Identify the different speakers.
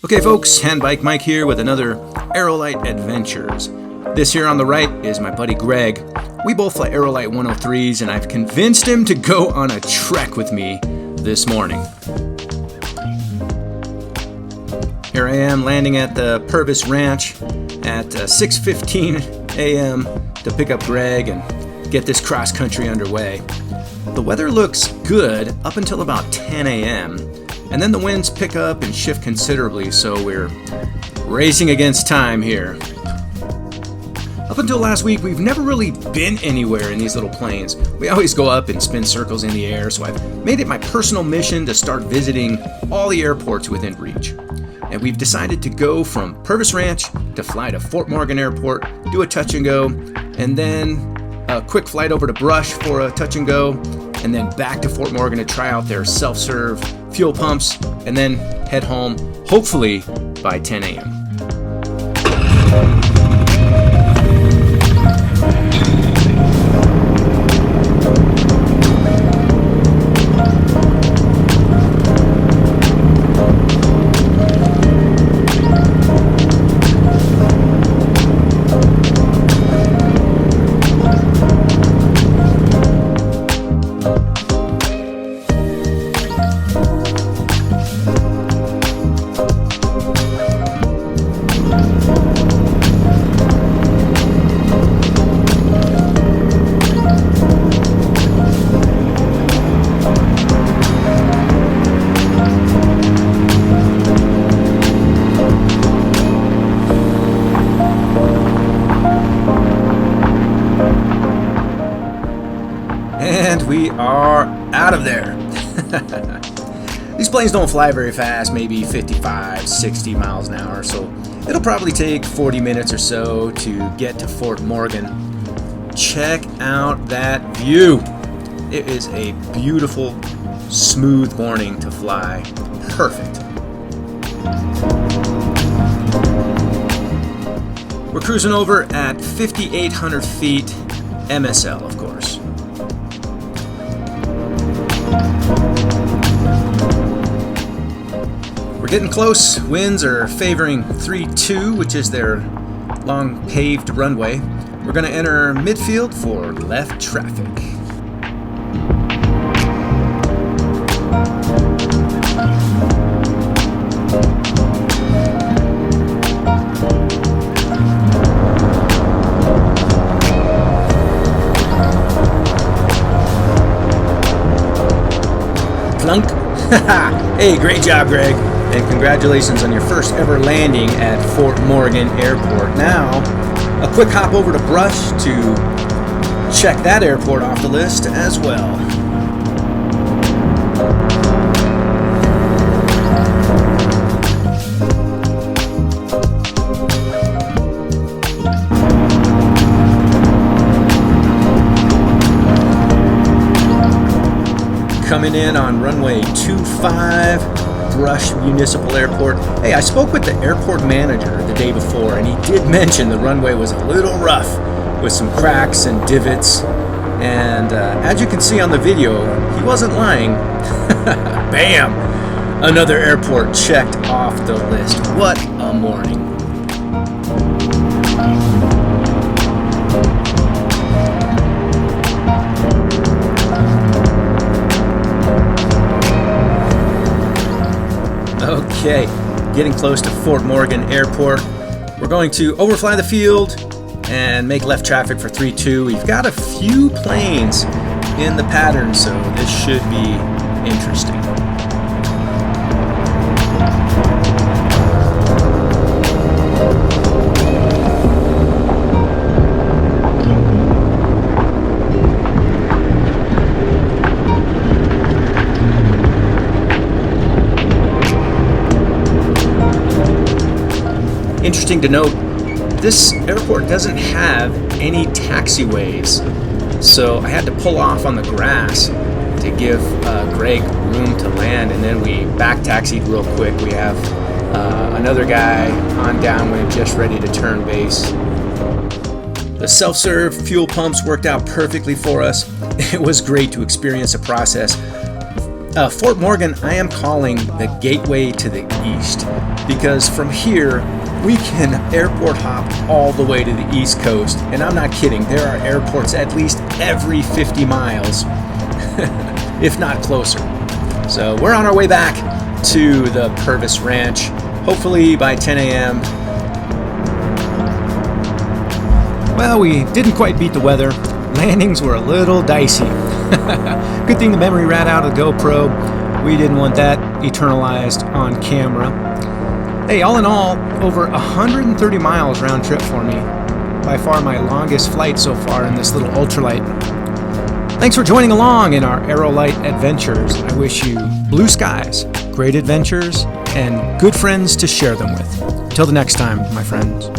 Speaker 1: Okay folks, Handbike Mike here with another Aerolite Adventures. This here on the right is my buddy Greg. We both fly Aerolite 103s and I've convinced him to go on a trek with me this morning. Here I am landing at the Purvis Ranch at 6:15 a.m. to pick up Greg and get this cross country underway. The weather looks good up until about 10 a.m. and then the winds pick up and shift considerably, so we're racing against time here. Up until last week, we've never really been anywhere in these little planes. We always go up and spin circles in the air, so I've made it my personal mission to start visiting all the airports within reach. And we've decided to go from Purvis Ranch to fly to Fort Morgan Airport, do a touch and go, and then a quick flight over to Brush for a touch and go, and then back to Fort Morgan to try out their self-serve fuel pumps, and then head home, hopefully by 10 a.m. And we are out of there. These planes don't fly very fast, maybe 55, 60 miles an hour, so it'll probably take 40 minutes or so to get to Fort Morgan. Check out that view. It is a beautiful, smooth morning to fly. Perfect. We're cruising over at 5,800 feet, MSL, of course. We're getting close. Winds are favoring 3-2, which is their long paved runway. We're going to enter midfield for left traffic. Clunk. Hey, great job, Greg. And congratulations on your first ever landing at Fort Morgan Airport. Now, a quick hop over to Brush to check that airport off the list as well. Coming in on runway 25. Brush Municipal Airport. Hey, I spoke with the airport manager the day before, and he did mention the runway was a little rough with some cracks and divots. And as you can see on the video, he wasn't lying. Bam! Another airport checked off the list. What a morning. Okay, getting close to Fort Morgan Airport. We're going to overfly the field and make left traffic for 3-2. We've got a few planes in the pattern, so this should be interesting. Interesting to note, this airport doesn't have any taxiways, so I had to pull off on the grass to give Greg room to land, and then we back taxied real quick. We have another guy on downwind just ready to turn base. The self-serve fuel pumps worked out perfectly for us. It was great to experience a process Fort Morgan, I am calling the gateway to the east, because from here we can airport hop all the way to the East Coast. And I'm not kidding, there are airports at least every 50 miles, if not closer. So we're on our way back to the Purvis Ranch, hopefully by 10 a.m. Well, we didn't quite beat the weather. Landings were a little dicey. Good thing the memory ran out of the GoPro. We didn't want that eternalized on camera. Hey, all in all, over 130 miles round trip for me. By far my longest flight so far in this little ultralight. Thanks for joining along in our Aerolite Adventures. I wish you blue skies, great adventures, and good friends to share them with. Till the next time, my friends.